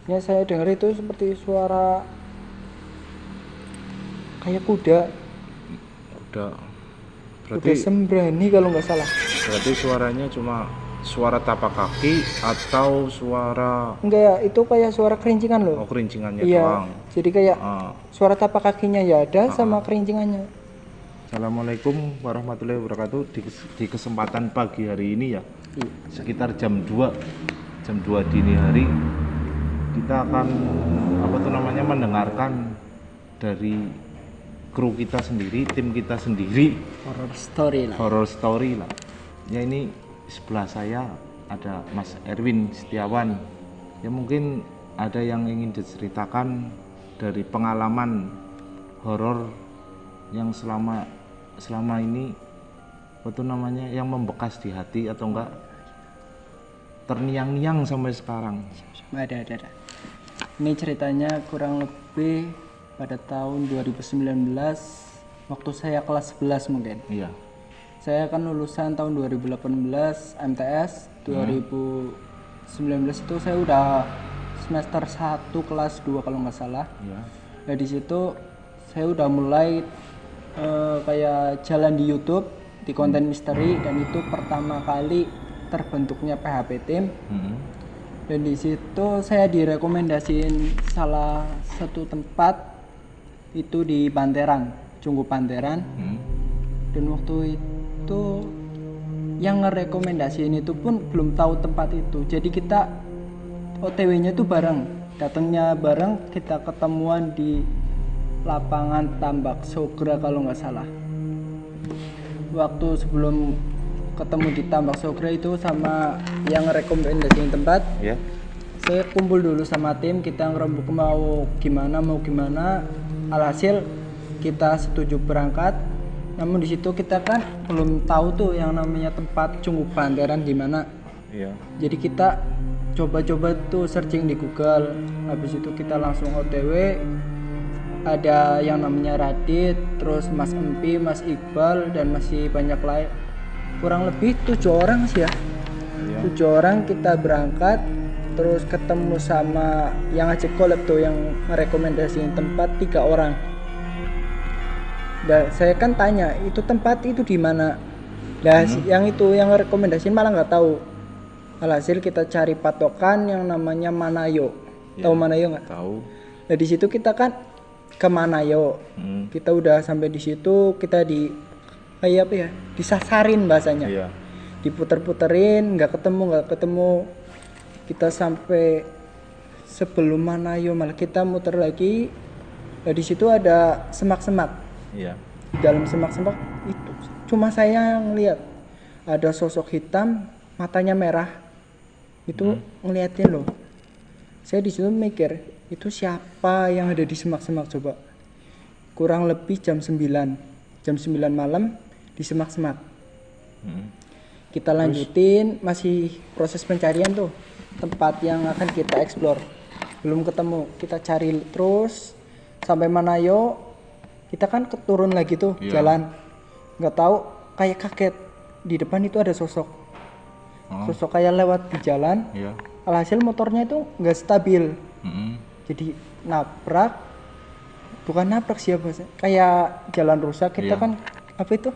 yang saya dengar itu seperti suara kayak kuda berarti sembrani kalau nggak salah. berarti suaranya cuma suara tapak kaki atau suara Enggak ya, itu kayak suara kerincingan loh. kerincingannya Iya, doang. jadi kayak Ah. suara tapak kakinya ya ada sama kerincingannya. Assalamualaikum warahmatullahi wabarakatuh. Di kesempatan pagi hari ini ya, sekitar jam 2 dini hari, kita akan mendengarkan dari kru kita sendiri, tim kita sendiri, horror story lah. Ya, ini sebelah saya ada Mas Erwin Setiawan. Ya, mungkin ada yang ingin diceritakan dari pengalaman horor yang selama ini yang membekas di hati atau enggak terngiang-ngiang sampai sekarang. Ada. Ini ceritanya kurang lebih pada tahun 2019 waktu saya kelas 11 mungkin. Iya. Saya kan lulusan tahun 2018 MTS, 2019 itu saya udah semester 1 kelas 2 kalau nggak salah. Iya. Nah di situ saya udah mulai kayak jalan di YouTube di konten misteri, dan itu pertama kali terbentuknya PHP Team. Dan di situ saya direkomendasiin salah satu tempat itu di Panteran, Cunggu Panteran. Dan waktu itu yang ngerekomendasiin itu pun belum tahu tempat itu. Jadi kita OTW-nya tuh bareng, datangnya bareng, kita ketemuan di lapangan Tambak Sogra kalau nggak salah. Waktu sebelum ketemu di Tambak Sogra itu sama yang ngerekomendasiin tempat, saya kumpul dulu sama tim, kita ngerembuk mau gimana. Alhasil kita setuju berangkat. Namun di situ kita kan belum tahu tuh yang namanya tempat Cunggu Panteran di mana. Iya. Jadi kita coba-coba tuh searching di Google. Habis itu kita langsung OTW. Ada yang namanya Radit, terus Mas Empi, Mas Iqbal, dan masih banyak lain. Kurang lebih 7 orang sih ya. 7 orang kita berangkat. Terus ketemu sama yang ngajak collab tuh, yang merekomendasiin tempat 3 orang. Dan saya kan tanya, itu tempat itu di mana? Nah, yang rekomendasiin malah nggak tahu. Alhasil kita cari patokan yang namanya Manayo. Tahu Manayo nggak? Tahu. Nah di situ kita kan ke Manayo. Kita udah sampai di situ, kita disasarin bahasanya. Iya. Diputer-puterin, nggak ketemu. Kita sampai sebelum Manayo malah kita muter lagi. Nah di situ ada semak-semak. Iya. Di dalam semak-semak itu cuma saya yang lihat ada sosok hitam, matanya merah. Itu ngeliatin loh. Saya di situ mikir, itu siapa yang ada di semak-semak coba? Kurang lebih jam 9 malam di semak-semak. Kita lanjutin, masih proses pencarian tuh tempat yang akan kita explore. Belum ketemu, kita cari terus sampai Manayo. Kita kan turun lagi tuh jalan, nggak tahu, kayak kaget di depan itu ada sosok kayak lewat di jalan. Alhasil motornya itu nggak stabil. Jadi bukan nabrak siapa sih, kayak jalan rusak. Kita kan apa itu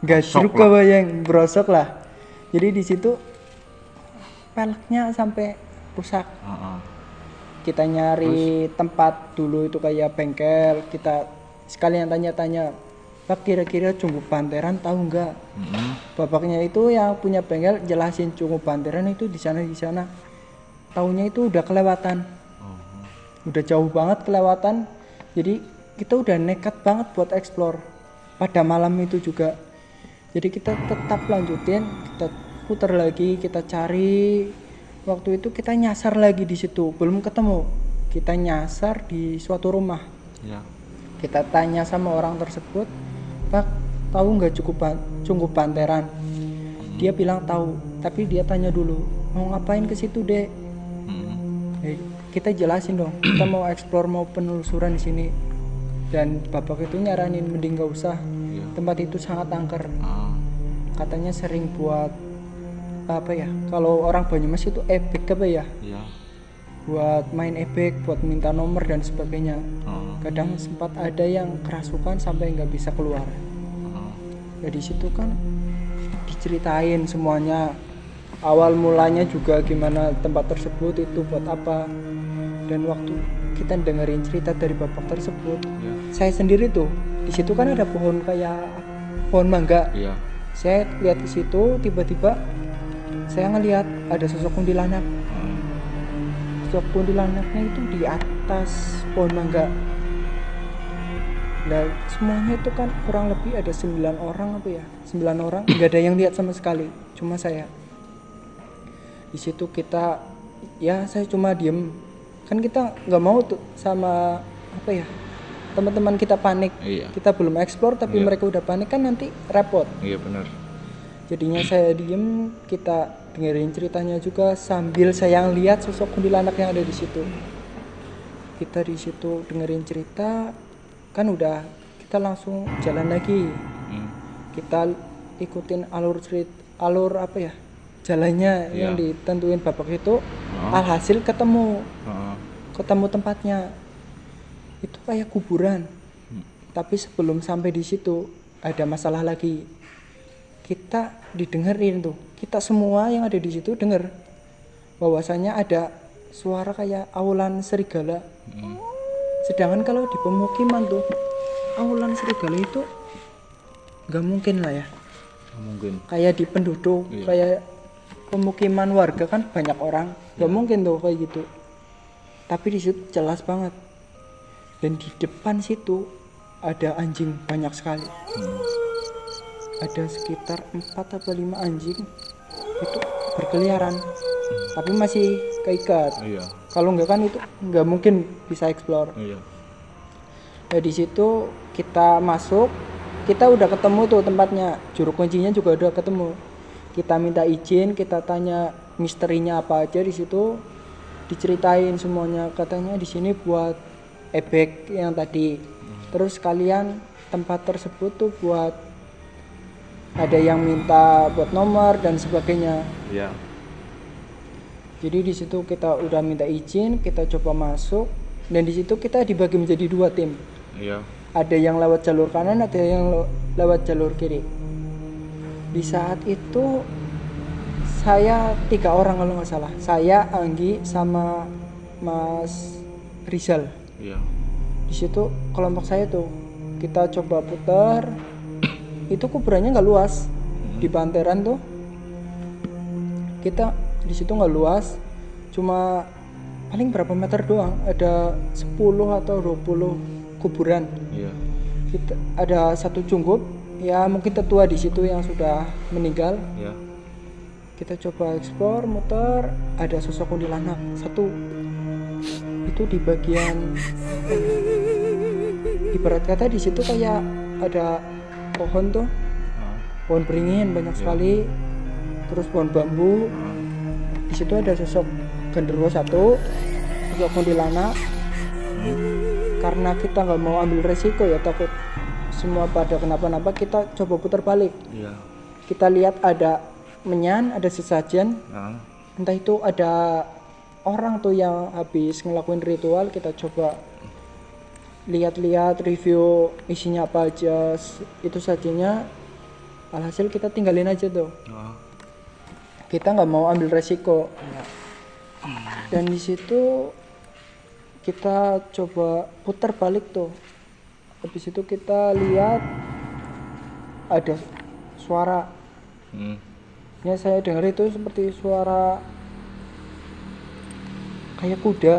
gasruk kebayang, brosok lah. Jadi di situ peleknya sampai rusak. Kita nyari tempat dulu itu kayak bengkel, kita sekalian tanya-tanya, Pak kira-kira Cunggu Panteran tahu nggak? Bapaknya itu yang punya bengkel jelasin Cunggu Panteran itu di sana. Taunya itu udah kelewatan, udah jauh banget kelewatan. Jadi kita udah nekat banget buat explore pada malam itu juga. Jadi kita tetap lanjutin, kita putar lagi, kita cari. Waktu itu kita nyasar lagi di situ, belum ketemu. Kita nyasar di suatu rumah. Kita tanya sama orang tersebut, Pak, tahu nggak Cunggu Panteran? Dia bilang tahu, tapi dia tanya dulu, mau ngapain ke situ, Dek? Kita jelasin dong, kita mau explore, mau penelusuran di sini. Dan bapak itu nyaranin mending nggak usah. Tempat itu sangat angker. Katanya sering buat kalau orang Banyumas itu epic buat main ebek, buat minta nomor dan sebagainya. Kadang sempat ada yang kerasukan sampai nggak bisa keluar. Ya di situ kan diceritain semuanya, awal mulanya juga gimana tempat tersebut itu buat apa. Dan waktu kita dengerin cerita dari bapak tersebut, saya sendiri tuh di situ kan ada pohon kayak pohon mangga. Saya lihat ke situ, tiba-tiba saya ngelihat ada sosok kuntilanak. Sosok kuntilanaknya itu di atas pohon mangga. Dan semuanya itu kan kurang lebih ada 9 orang apa ya? 9 orang, nggak ada yang lihat sama sekali, cuma saya. Di situ kita, ya saya cuma diem. Kan kita nggak mau tuh sama apa ya? Teman-teman kita panik. Kita belum eksplor tapi mereka udah panik kan nanti repot. Iya benar. Jadinya saya diem, kita dengerin ceritanya juga sambil saya lihat sosok kuntilanak yang ada di situ. Kita di situ dengerin cerita, kan udah kita langsung jalan lagi. Kita ikutin alur apa ya? Jalannya yang ditentuin bapak itu. Alhasil ketemu tempatnya. Itu kayak kuburan. Tapi sebelum sampai di situ ada masalah lagi. Kita didengerin tuh, kita semua yang ada di situ denger bahwasanya ada suara kayak aulan serigala. Sedangkan kalau di pemukiman tuh aulan serigala itu nggak mungkin lah ya. Mungkin. Kayak di penduduk, kayak pemukiman warga kan banyak orang, nggak mungkin tuh kayak gitu. Tapi di situ jelas banget. Dan di depan situ ada anjing banyak sekali. Ada sekitar 4 atau 5 anjing itu berkeliaran, tapi masih keikat. Kalau enggak kan itu enggak mungkin bisa explore. Nah di situ kita masuk, kita udah ketemu tuh tempatnya, juru kuncinya juga udah ketemu. Kita minta izin, kita tanya misterinya apa aja di situ, diceritain semuanya. Katanya di sini buat ebek yang tadi. Terus kalian tempat tersebut tuh buat ada yang minta buat nomor dan sebagainya. Jadi di situ kita udah minta izin, kita coba masuk dan di situ kita dibagi menjadi 2 tim. Ada yang lewat jalur kanan, ada yang lewat jalur kiri. Di saat itu saya 3 orang kalau nggak salah. Saya, Anggi, sama Mas Rizal. Di situ kelompok saya tuh kita coba putar. Itu kuburannya nggak luas, di Panteran tuh kita di situ nggak luas, cuma paling berapa meter doang, ada 10 atau 20 kuburan. Kita ada satu cungkup ya, mungkin tetua di situ yang sudah meninggal. Kita coba eksplor, muter, ada sosok kuntilanak satu. Itu di bagian ibarat kata di situ kayak ada pohon tuh, pohon beringin banyak sekali, terus pohon bambu. Di situ ada sosok genderuwo satu, sosok kuntilanak. Karena kita nggak mau ambil resiko ya, takut semua pada kenapa-napa, kita coba putar balik. Kita lihat ada menyan, ada sesajen, entah itu ada orang tuh yang habis ngelakuin ritual. Kita coba lihat-lihat review isinya apa aja, itu sajinya. Alhasil kita tinggalin aja tuh. Kita nggak mau ambil resiko. Dan di situ kita coba putar balik tuh. Habis itu kita lihat ada suara. Ya saya dengar itu seperti suara kayak kuda.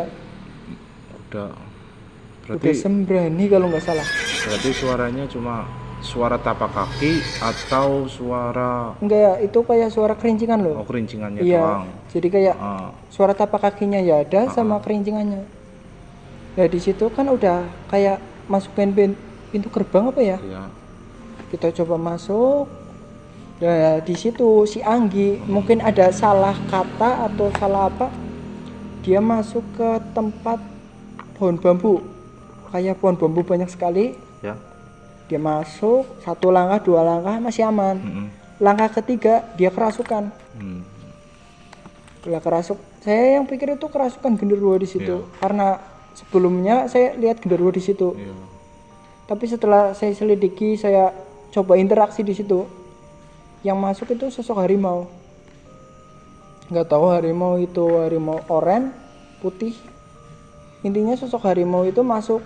Berarti udah sembrani kalau nggak salah. Berarti suaranya cuma suara tapak kaki atau suara? Enggak ya, itu kayak suara kerincingan loh. Kerincingannya doang. Jadi kayak suara tapak kakinya ya ada, sama kerincingannya. Ya di situ kan udah kayak masukin pintu gerbang apa ya? Kita coba masuk. Nah di situ si Anggi mungkin ada salah kata atau salah apa, dia masuk ke tempat pohon bambu. Kayak pohon bambu banyak sekali. Dia masuk 1 langkah 2 langkah masih aman. Langkah ketiga dia kerasukan. Kerasuk Saya yang pikir itu kerasukan genderuwo di situ karena sebelumnya saya lihat genderuwo di situ. Tapi setelah saya selidiki, saya coba interaksi di situ, yang masuk itu sosok harimau. Nggak tahu harimau itu harimau oranye, putih. Intinya sosok harimau itu masuk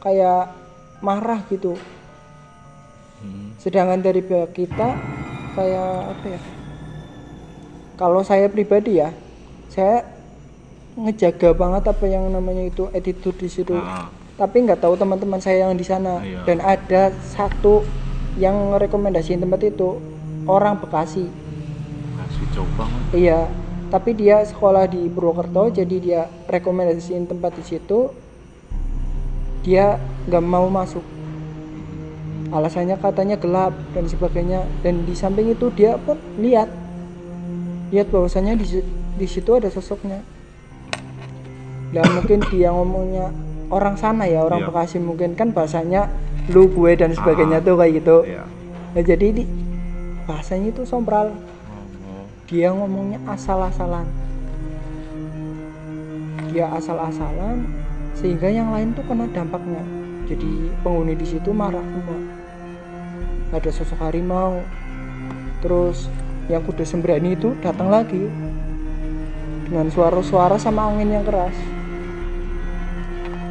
kayak marah gitu. Sedangkan dari pihak kita kayak apa ya? Kalau saya pribadi ya, saya ngejaga banget apa yang namanya itu attitude di situ. Tapi nggak tahu teman-teman saya yang di sana. Dan ada satu yang rekomendasiin tempat itu orang Bekasi. Bekasi Jombang. Iya, tapi dia sekolah di Purwokerto, jadi dia rekomendasiin tempat di situ. Dia nggak mau masuk. Alasannya katanya gelap dan sebagainya. Dan di samping itu dia pun lihat bahwasannya di situ ada sosoknya. Dan mungkin dia ngomongnya orang sana ya, orang Bekasi mungkin kan bahasanya lu gue dan sebagainya tuh kayak gitu. Nah, jadi bahasanya itu sompral. Dia ngomongnya asal-asalan. Dia asal-asalan sehingga yang lain tuh kena dampaknya. Jadi penghuni di situ marah semua. Ada sosok harimau. Terus yang kuda sembrani itu datang lagi dengan suara-suara sama angin yang keras.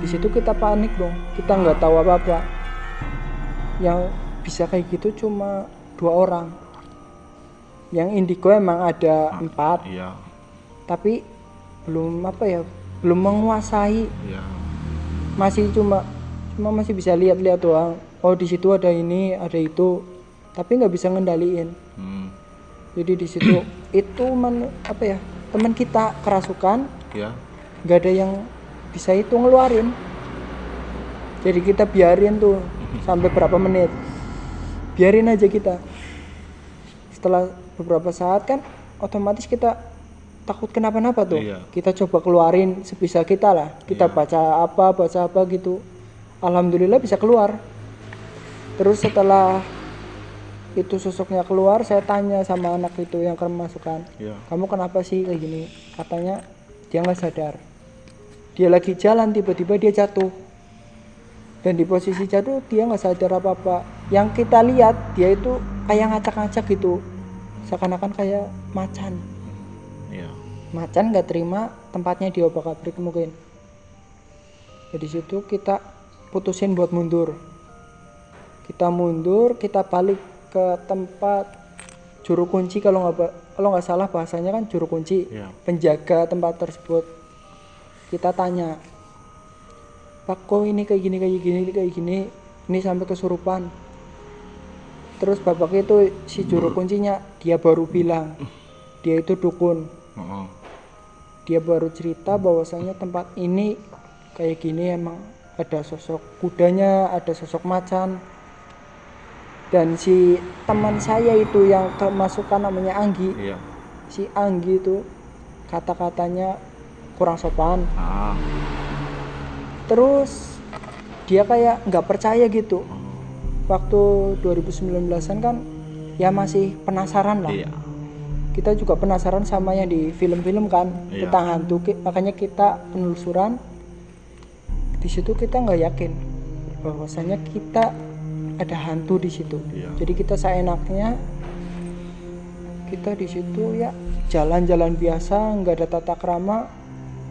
Di situ kita panik dong, kita nggak tahu apa-apa. Yang bisa kayak gitu cuma 2 orang. Yang indigo emang ada 4, tapi belum belum menguasai. Masih cuma masih bisa lihat-lihat doang. Oh di situ ada ini, ada itu, tapi nggak bisa ngendaliin. Jadi di situ itu teman kita kerasukan, nggak ada yang bisa itu ngeluarin. Jadi kita biarin tuh sampai berapa menit, biarin aja kita. Setelah beberapa saat kan otomatis kita takut kenapa-napa tuh. Kita coba keluarin sebisa kita lah. Kita baca apa gitu. Alhamdulillah bisa keluar. Terus setelah itu sosoknya keluar, saya tanya sama anak itu yang kemasukan, kamu kenapa sih kayak gini? Katanya dia nggak sadar, dia lagi jalan tiba-tiba dia jatuh, dan di posisi jatuh dia nggak sadar apa-apa. Yang kita lihat dia itu kayak ngacak-ngacak gitu, seakan-akan kayak macan. Macan nggak terima tempatnya di obak-abrik mungkin. Jadi situ kita putusin buat mundur. Kita mundur, kita balik ke tempat juru kunci, kalau nggak salah bahasanya kan juru kunci, penjaga tempat tersebut. Kita tanya, Pak kok ini kayak gini, ini sampai kesurupan. Terus bapak itu si juru kuncinya, dia baru bilang dia itu dukun. Dia baru cerita bahwasanya tempat ini kayak gini, emang ada sosok kudanya, ada sosok macan. Dan si teman saya itu yang kemasukan namanya Anggi, si Anggi itu kata-katanya kurang sopan. Terus dia kayak nggak percaya gitu. Waktu 2019an kan ya masih penasaran lah. Kita juga penasaran sama yang di film-film kan tentang hantu, makanya kita penelusuran. Di situ kita nggak yakin bahwasanya kita ada hantu di situ. Jadi kita seenaknya kita di situ ya jalan-jalan biasa, nggak ada tata krama.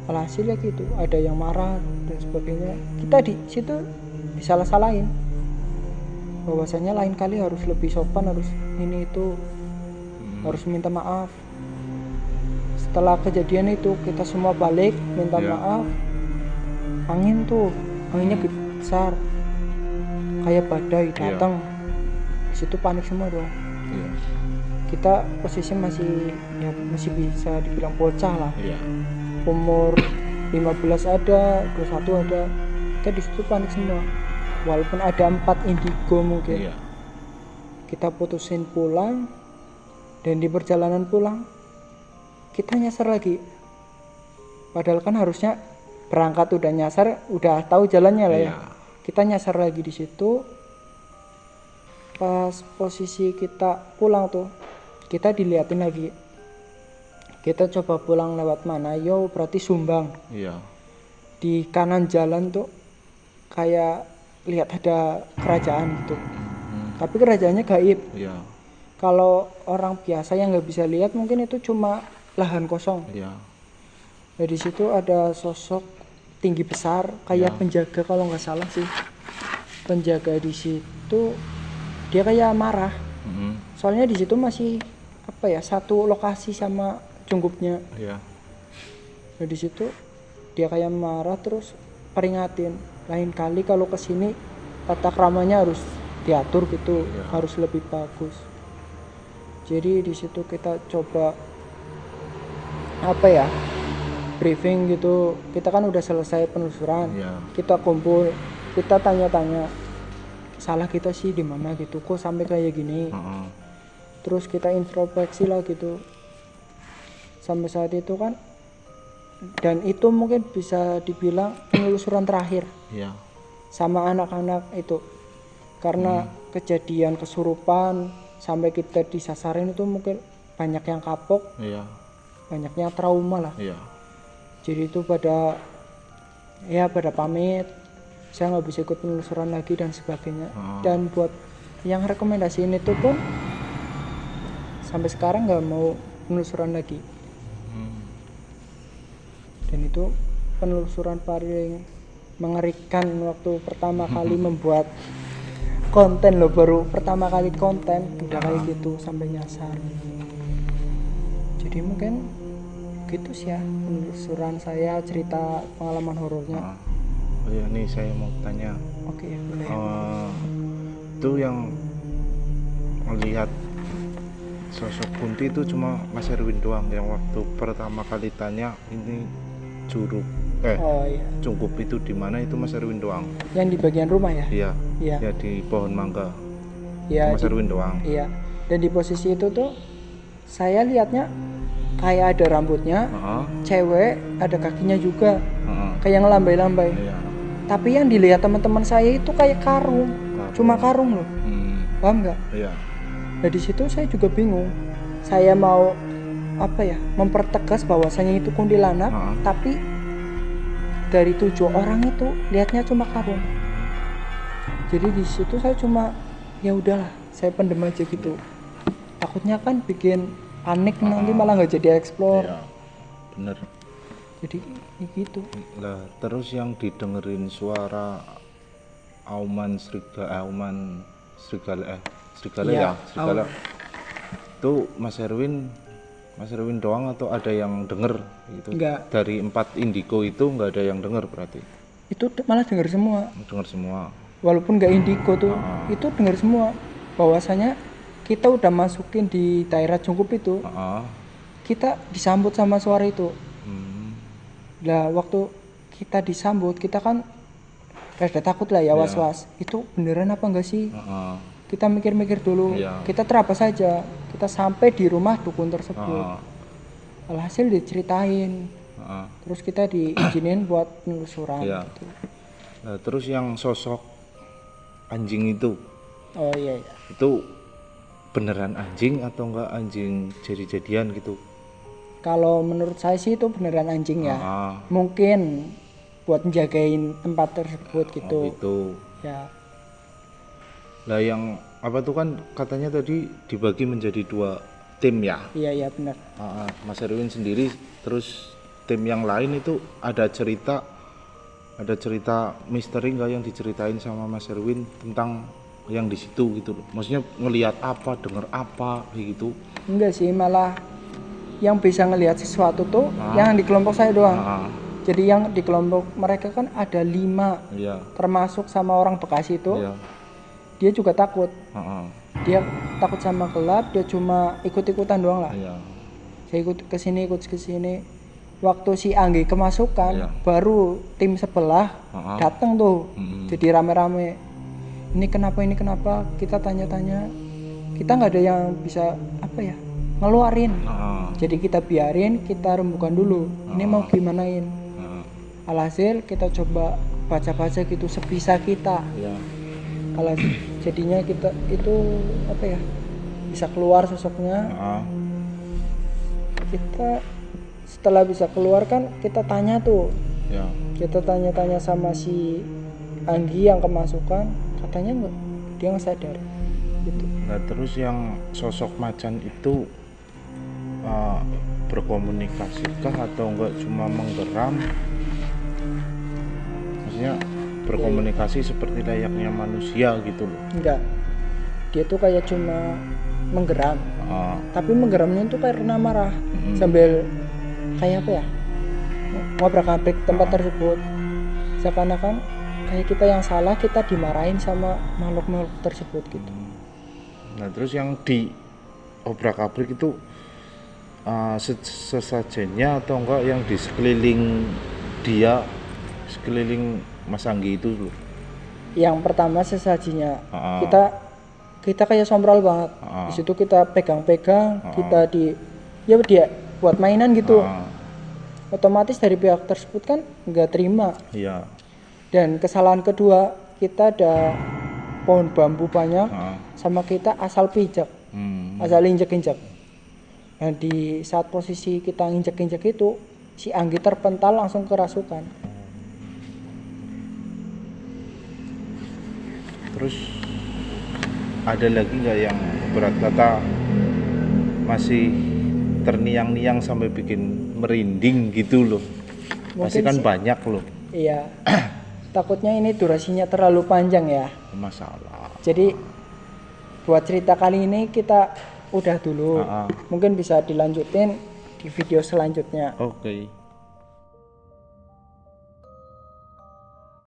Alhasil ya gitu, ada yang marah dan sebagainya. Kita di situ disalah-salahin bahwasanya lain kali harus lebih sopan, harus ini itu, harus minta maaf. Setelah kejadian itu kita semua balik minta maaf. Anginnya besar kayak badai datang. Di situ panik semua dong. Kita posisi masih bisa dibilang bocah lah. Umur 15 ada, 21 ada. Kita di situ panik semua. Walaupun ada 4 indigo mungkin. Kita putusin pulang, dan di perjalanan pulang kita nyasar lagi. Padahal kan harusnya berangkat udah nyasar, udah tahu jalannya lah ya. Kita nyasar lagi di situ. Pas posisi kita pulang tuh, kita diliatin lagi. Kita coba pulang lewat mana? Yo, berarti Sumbang. Iya. Di kanan jalan tuh kayak lihat ada kerajaan gitu. Tapi kerajaannya gaib. Iya. Kalau orang biasa yang nggak bisa lihat mungkin itu cuma lahan kosong. Iya. Nah, di situ ada sosok tinggi besar kayak penjaga kalau nggak salah sih. Penjaga di situ dia kayak marah. Soalnya di situ masih apa ya, satu lokasi sama Cungkupnya. Iya. Nah, di situ dia kayak marah terus peringatin, lain kali kalau kesini tata keramanya harus diatur gitu, harus lebih bagus. Jadi di situ kita coba apa ya, briefing gitu. Kita kan udah selesai penelusuran, kita kumpul, kita tanya-tanya salah kita sih di mana gitu, kok sampai kayak gini. Terus kita introspeksi lah gitu sampai saat itu kan, dan itu mungkin bisa dibilang penelusuran terakhir sama anak-anak itu, karena kejadian kesurupan sampai kita disasarin itu mungkin banyak yang kapok, banyak yang trauma lah. Jadi itu pada pamit, saya nggak bisa ikut penelusuran lagi dan sebagainya. Dan buat yang rekomendasiin itu pun sampai sekarang nggak mau penelusuran lagi. Dan itu penelusuran paling mengerikan waktu pertama kali membuat konten loh, baru pertama kali konten udah kayak gitu sampai nyasar. Jadi mungkin gitu sih ya penelusuran saya, cerita pengalaman horornya. Oh ya, nih saya mau tanya. Oke, boleh. Itu yang melihat sosok Kunti itu cuma Mas Erwin doang, yang waktu pertama kali tanya ini Cungkup itu di mana, itu Mas Erwin doang. Yang di bagian rumah ya? Iya. Ya di pohon mangga. Iya. Mas Erwin doang. Iya. Dan di posisi itu tuh saya lihatnya kayak ada rambutnya, cewek, ada kakinya juga, kayak ngelambai-lambai. Tapi yang dilihat teman-teman saya itu kayak karung. Cuma karung loh. Paham nggak? Iya. Nah di situ saya juga bingung. Saya mau mempertegas bahwasanya itu kuntilanak, tapi dari 7 orang itu lihatnya cuma karung. Jadi di situ saya cuma ya udahlah, saya pendem aja gitu. Takutnya kan bikin panik, nanti malah nggak jadi explore. Iya, bener. Jadi gitu. Lah terus yang didengerin suara auman serigala itu Mas Erwin doang atau ada yang denger gitu? Enggak. Dari 4 indigo itu nggak ada yang denger berarti? Itu malah denger semua. Denger semua. Walaupun nggak indigo tuh, itu denger semua. Bahwasanya kita udah masukin di daerah Cungkup itu, kita disambut sama suara itu. Lah waktu kita disambut, kita kan rada takut lah ya, was-was. Itu beneran apa enggak sih? Kita mikir-mikir dulu, kita terapar saja. Kita sampai di rumah dukun tersebut. Alhasil diceritain, terus kita diizinin buat penelusuran. Gitu. Nah, terus yang sosok anjing itu, itu beneran anjing atau enggak anjing jadi-jadian gitu? Kalau menurut saya sih itu beneran anjing ya. Mungkin buat menjagain tempat tersebut gitu. Gitu. Ya. Lah yang apa tuh kan katanya tadi dibagi menjadi 2 tim ya? Iya benar. Mas Erwin sendiri, terus tim yang lain itu ada cerita misteri nggak yang diceritain sama Mas Erwin tentang yang di situ gitu loh? Maksudnya ngelihat apa, dengar apa gitu? Enggak sih, malah yang bisa ngelihat sesuatu tuh yang di kelompok saya doang. Jadi yang di kelompok mereka kan ada 5, termasuk sama orang Bekasi itu. Dia juga takut. Dia takut sama gelap, dia cuma ikut-ikutan doang lah. Saya ikut kesini. Waktu si Anggi kemasukan, baru tim sebelah datang tuh. Jadi rame-rame. Ini kenapa? Kita tanya-tanya. Kita nggak ada yang bisa ngeluarin. Jadi kita biarin, kita rembukan dulu. Ini mau gimanain? Alhasil kita coba baca-baca gitu sebisa kita. Kalau jadinya kita itu bisa keluar sosoknya. kita setelah bisa keluar kan kita tanya tuh, Ya. kita tanya-tanya sama si Anggi yang kemasukan, katanya nggak, dia nggak sadar gitu. Nah terus yang sosok macan itu berkomunikasikah atau enggak cuma menggeram? Maksudnya berkomunikasi seperti layaknya manusia gitu loh. Enggak, dia tuh kayak cuma menggeram, tapi menggeramnya tuh karena marah, sambil kayak apa ya, ngobrak-abrik tempat tersebut, seakan-akan kayak kita yang salah, kita dimarahin sama makhluk-makhluk tersebut gitu. Nah terus yang di obrak-abrik itu sesajennya atau enggak yang di sekeliling dia, sekeliling Mas Anggi itu loh? Yang pertama sesajinya, kita kayak sombral banget. Di situ kita pegang-pegang, kita dia buat mainan gitu. Otomatis dari pihak tersebut kan nggak terima. Iya. Dan kesalahan kedua, kita ada pohon bambu banyak, sama kita asal pijak, asal injek-injek. Nah di saat posisi kita injek-injek itu, si Anggi terpental langsung kerasukan. Terus ada lagi nggak yang berat kata masih terniang-niang sampai bikin merinding gitu loh? Pasti kan banyak loh. Iya. Takutnya ini durasinya terlalu panjang ya. Masalah. Jadi buat cerita kali ini kita udah dulu. Mungkin bisa dilanjutin di video selanjutnya. Oke.